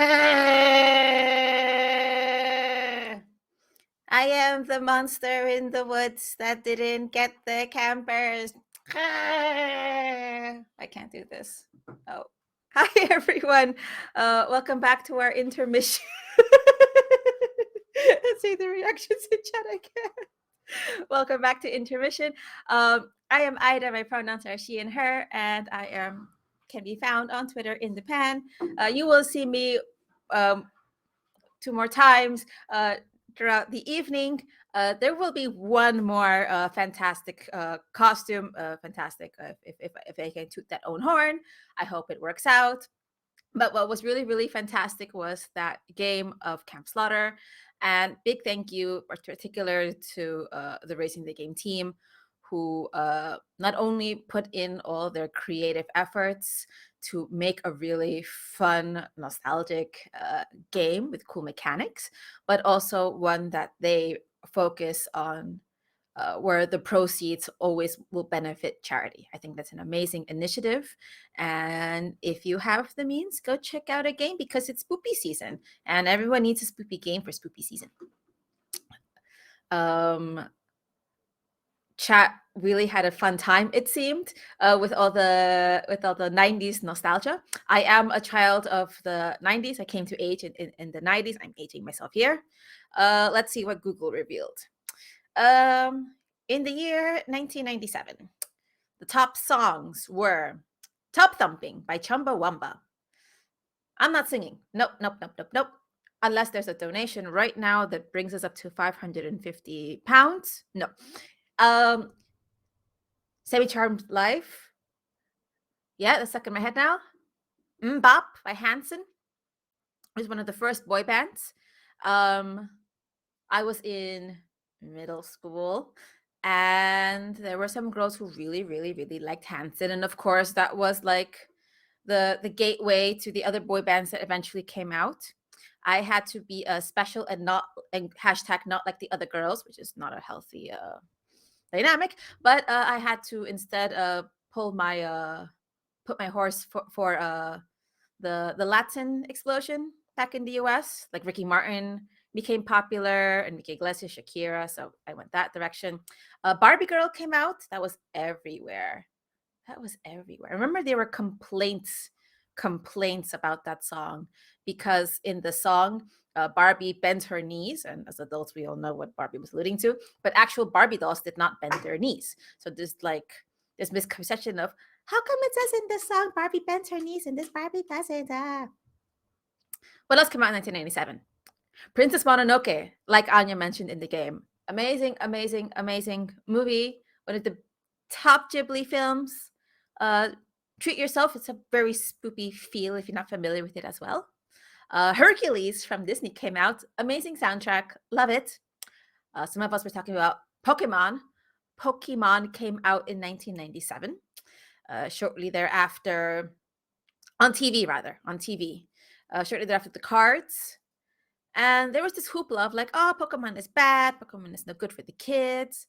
I am the monster in the woods that didn't get the campers. I can't do this. Oh. Hi, everyone. Welcome back to our intermission. Let's see the reactions in chat again. Welcome back to intermission. I am Aida. My pronouns are she and her, and I can be found on Twitter in the pan. You will see me 2 more times throughout the evening. There will be one more fantastic costume. Fantastic. If I can toot that own horn, I hope it works out. But what was really, really fantastic was that game of Camp Slaughter. And big thank you, in particular, to the Raising the Game team, who not only put in all their creative efforts to make a really fun, nostalgic game with cool mechanics, but also one that they focus on where the proceeds always will benefit charity. I think that's an amazing initiative. And if you have the means, go check out a game because it's spoopy season and everyone needs a spoopy game for spoopy season. Chat really had a fun time, it seemed, with all the 90s nostalgia. I am a child of the 90s. I came to age in the 90s. I'm aging myself here. Let's see what Google revealed. In the year 1997, the top songs were Tubthumping by Chumbawamba. I'm not singing. Nope. Unless there's a donation right now that brings us up to £550. No. Semi-Charmed Life. Yeah, that's stuck in my head now. Bop by Hanson. It was one of the first boy bands. I was in middle school, and there were some girls who really, really, really liked Hanson. And of course, that was like the gateway to the other boy bands that eventually came out. I had to be a special and hashtag not like the other girls, which is not a healthy dynamic. But I had to instead put my horse for the Latin explosion back in the US. Like Ricky Martin became popular, and Enrique Iglesias, Shakira, so I went that direction. Barbie Girl came out. That was everywhere. I remember there were complaints about that song because in the song, Barbie bent her knees, and as adults, we all know what Barbie was alluding to, but actual Barbie dolls did not bend their knees. So there's this misconception of, how come it says in this song Barbie bends her knees and this Barbie doesn't? What else came out in 1997? Princess Mononoke, like Anya mentioned in the game. Amazing movie. One of the top Ghibli films. Treat yourself. It's a very spoopy feel if you're not familiar with it as well. Hercules from Disney came out. Amazing soundtrack. Love it. Some of us were talking about Pokemon. Pokemon came out in 1997. Shortly thereafter, on TV. Shortly thereafter, the cards. And there was this hoopla of like, oh, Pokemon is bad. Pokemon is no good for the kids.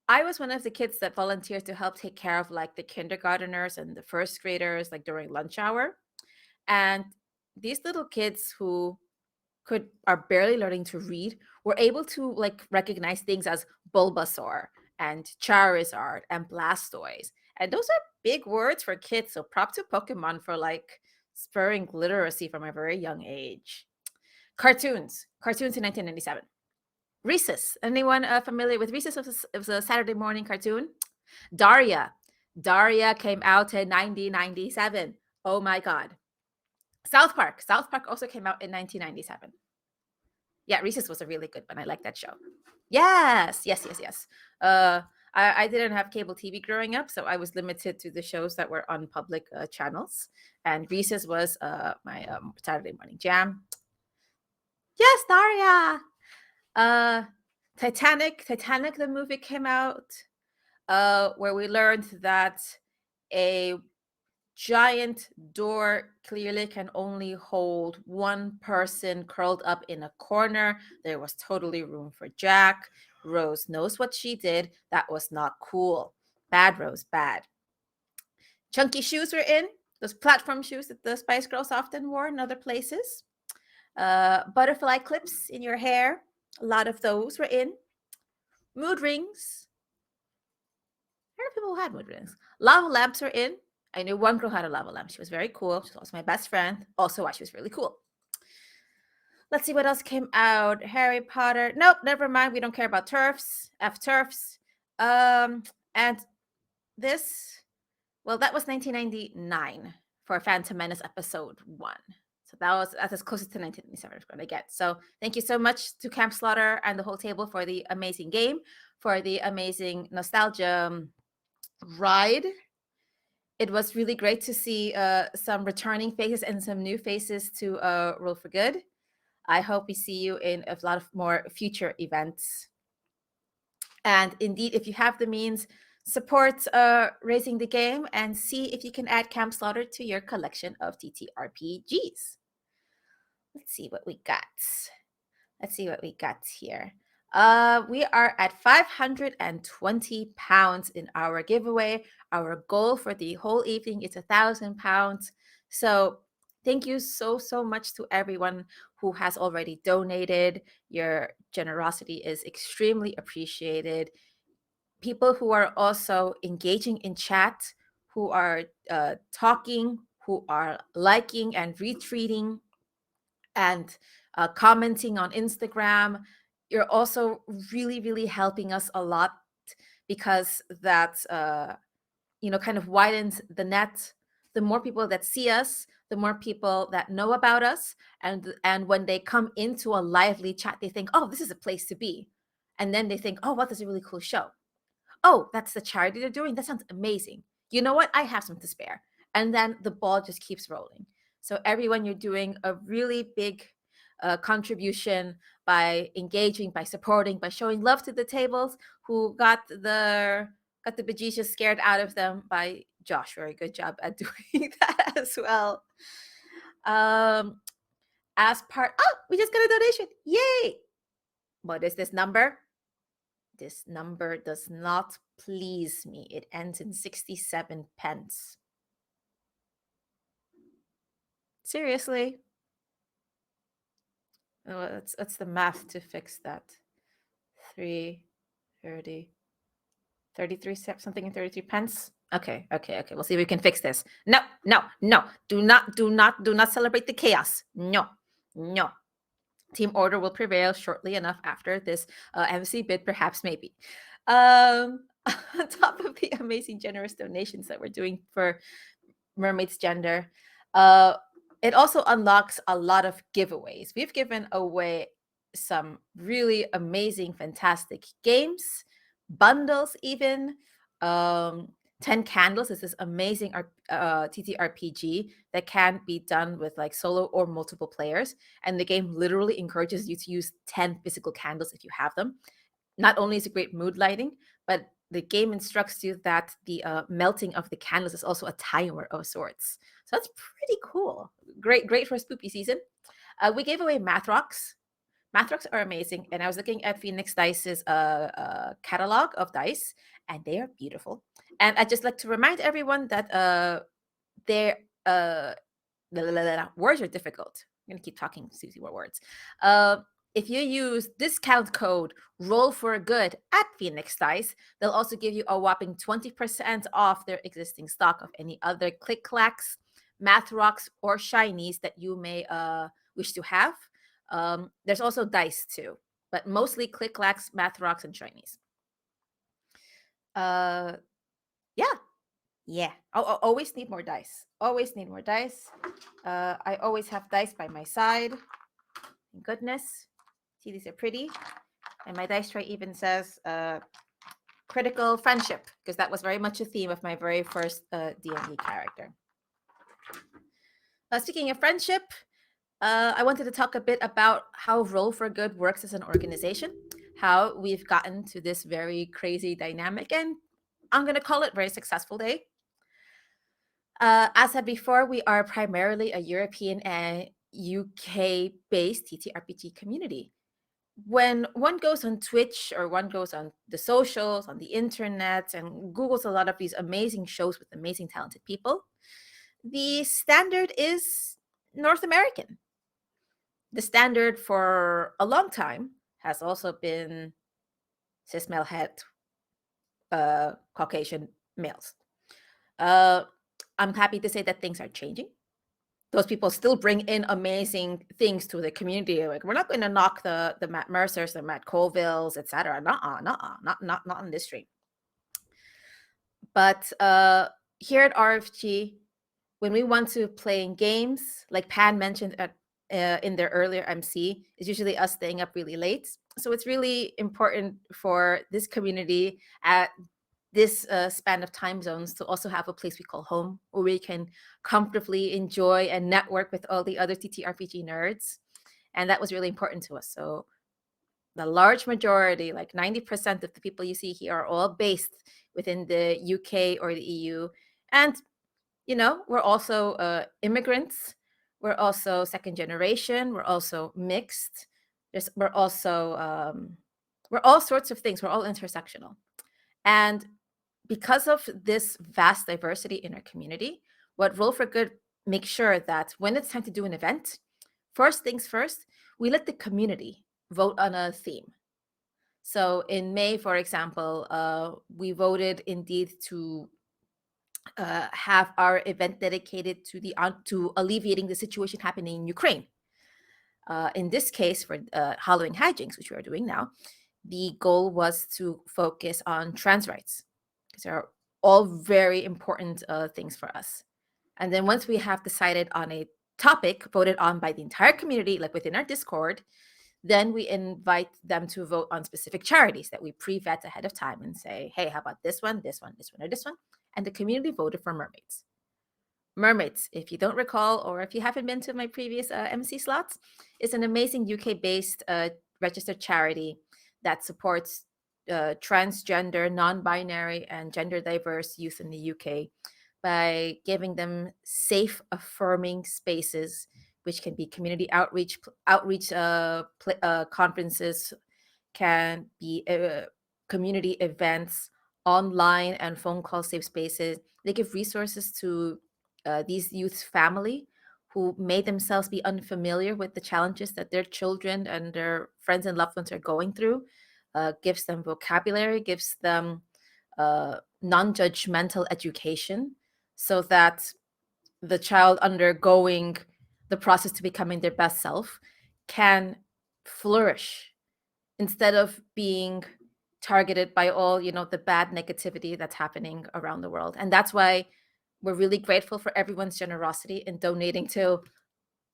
I was one of the kids that volunteered to help take care of like the kindergarteners and the first graders, like during lunch hour. And these little kids who are barely learning to read were able to like recognize things as Bulbasaur and Charizard and Blastoise. And those are big words for kids. So prop to Pokemon for like spurring literacy from a very young age. Cartoons in 1997. Recess. Anyone familiar with Recess? It was a Saturday morning cartoon. Daria came out in 1997. Oh my God. South Park also came out in 1997. Yeah, Recess was a really good one. I like that show. Yes. I didn't have cable TV growing up, so I was limited to the shows that were on public channels. And Recess was my Saturday morning jam. Yes, Daria. Titanic, the movie came out, where we learned that a giant door clearly can only hold one person curled up in a corner. There was totally room for Jack. Rose knows what she did. That was not cool. Bad, Rose, bad. Chunky shoes were in. those platform shoes that the Spice Girls often wore in other places. Butterfly clips in your hair, a lot of those were in. Mood rings. I heard people who had mood rings. Lava lamps were in. I knew one girl had a lava lamp. She was very cool. She was also my best friend. Also, why she was really cool. Let's see what else came out. Harry Potter. Nope, never mind. We don't care about turfs. F turfs. And this, well, that was 1999 for Phantom Menace episode 1. So that's as close to 1997 as I'm going to get. So thank you so much to Camp Slaughter and the whole table for the amazing game, for the amazing nostalgia ride. It was really great to see some returning faces and some new faces to Roll for Good. I hope we see you in a lot of more future events. And indeed, if you have the means, support Raising the Game and see if you can add Camp Slaughter to your collection of TTRPGs. Let's see what we got. Let's see what we got here. We are at 520 pounds in our giveaway. Our goal for the whole evening is 1,000 pounds. So thank you so much to everyone who has already donated. Your generosity is extremely appreciated. People who are also engaging in chat, who are talking, who are liking and retweeting and commenting on Instagram. You're also really helping us a lot, because that kind of widens the net. The more people that see us, the more people that know about us, and when they come into a lively chat, they think, oh, this is a place to be. And then they think, oh, what is a really cool show. Oh, that's the charity they're doing. That sounds amazing. You know what? I have some to spare. And then the ball just keeps rolling. So everyone, you're doing a really big contribution by engaging, by supporting, by showing love to the tables who got the bejesus scared out of them by Josh. Very good job at doing that as well. As part, oh, we just got a donation. Yay! What is this number? This number does not please me. It ends in 67 pence. Seriously? What's the math to fix that? 330, 33 something and 33 pence. Okay. We'll see if we can fix this. No. Do not celebrate the chaos. No. Team order will prevail shortly enough after this MC bid, perhaps, maybe. On top of the amazing generous donations that we're doing for Mermaid's Gender, it also unlocks a lot of giveaways. We've given away some really amazing, fantastic games, bundles even. 10 Candles is this amazing TTRPG that can be done with like solo or multiple players. And the game literally encourages you to use 10 physical candles if you have them. Not only is it great mood lighting, but the game instructs you that the melting of the candles is also a timer of sorts. So that's pretty cool. Great for spooky season. We gave away Math Rocks. Math Rocks are amazing. And I was looking at Phoenix Dice's catalog of dice, and they are beautiful. And I'd just like to remind everyone that their words are difficult. I'm going to keep talking, Susie, more words. If you use discount code Roll for Good at Phoenix Dice, they'll also give you a whopping 20% off their existing stock of any other Click Clacks, Math Rocks, or Shinies that you may wish to have. There's also dice too, but mostly Click Clacks, Math Rocks, and Shinies. Yeah. Always need more dice. I always have dice by my side. Thank goodness. See, these are pretty. And my dice tray even says critical friendship, because that was very much a theme of my very first D&D character. Speaking of friendship, I wanted to talk a bit about how Roll for Good works as an organization, how we've gotten to this very crazy dynamic, and I'm going to call it very successful day. As said before, we are primarily a European and UK-based TTRPG community. When one goes on Twitch or one goes on the socials, on the internet, and Googles a lot of these amazing shows with amazing talented people, the standard is North American. The standard for a long time has also been cis male het Caucasian males. I'm happy to say that things are changing. Those people still bring in amazing things to the community. Like, we're not going to knock the Matt Mercers, the Matt Colvilles, etc. Not on this stream. But here at RFG, when we want to play in games, like Pan mentioned in their earlier MC, it's usually us staying up really late. So it's really important for this community at this span of time zones to also have a place we call home, where we can comfortably enjoy and network with all the other TTRPG nerds. And that was really important to us. So the large majority, like 90% of the people you see here, are all based within the UK or the EU. And, you know, we're also immigrants. We're also second generation. We're also mixed. We're also, we're all sorts of things. We're all intersectional. And because of this vast diversity in our community, what Roll for Good makes sure that when it's time to do an event, first things first, we let the community vote on a theme. So in May, for example, we voted indeed to have our event dedicated to alleviating the situation happening in Ukraine. In this case, for Halloween hijinks, which we are doing now, the goal was to focus on trans rights, because they're all very important things for us. And then once we have decided on a topic voted on by the entire community, like within our Discord, then we invite them to vote on specific charities that we pre-vet ahead of time and say, hey, how about this one, this one, this one, or this one? And the community voted for mermaids. Mermaids, if you don't recall, or if you haven't been to my previous MC slots, is an amazing UK-based registered charity that supports transgender, non-binary, and gender diverse youth in the UK by giving them safe, affirming spaces, which can be community outreach conferences, can be community events, online and phone call safe spaces. They give resources to these youth's family who may themselves be unfamiliar with the challenges that their children and their friends and loved ones are going through, gives them vocabulary, gives them non-judgmental education, so that the child undergoing the process to becoming their best self can flourish instead of being targeted by all, you know, the bad negativity that's happening around the world. And that's why we're really grateful for everyone's generosity in donating to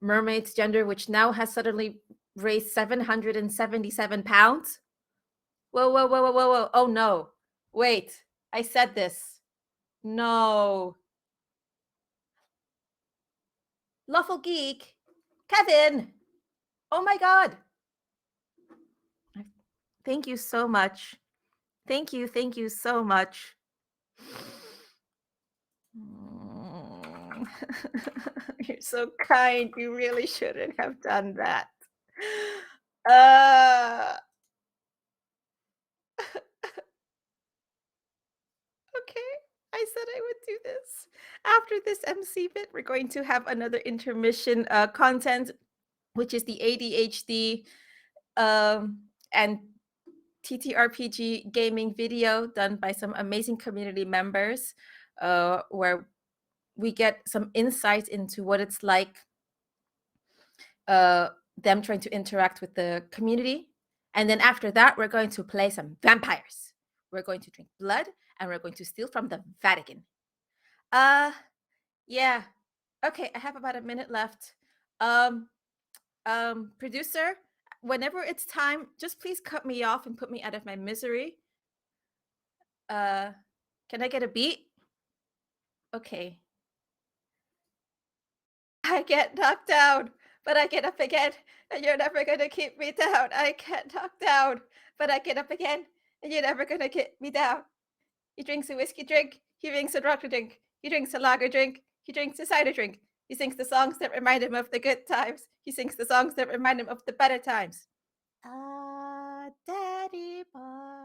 Mermaids Gender, which now has suddenly raised 777 pounds. Whoa, whoa, whoa, whoa, whoa, whoa. Oh no. Wait, I said this. No. Lawful Geek, Kevin. Oh my God. Thank you so much. Thank you so much. You're so kind. You really shouldn't have done that. Okay, I said I would do this. After this MC bit, we're going to have another intermission content, which is the ADHD and TTRPG gaming video done by some amazing community members, where we get some insight into what it's like, them trying to interact with the community. And then after that, we're going to play some vampires. We're going to drink blood, and we're going to steal from the Vatican. Yeah. Okay, I have about a minute left. Producer, whenever it's time, just please cut me off and put me out of my misery. Can I get a beat? Okay. I get knocked down, but I get up again, and you're never gonna keep me down. I get knocked down, but I get up again, and you're never gonna get me down. He drinks a whiskey drink, he drinks a vodka drink, he drinks a lager drink, he drinks a cider drink. He sings the songs that remind him of the good times. He sings the songs that remind him of the better times. Ah, daddy boy.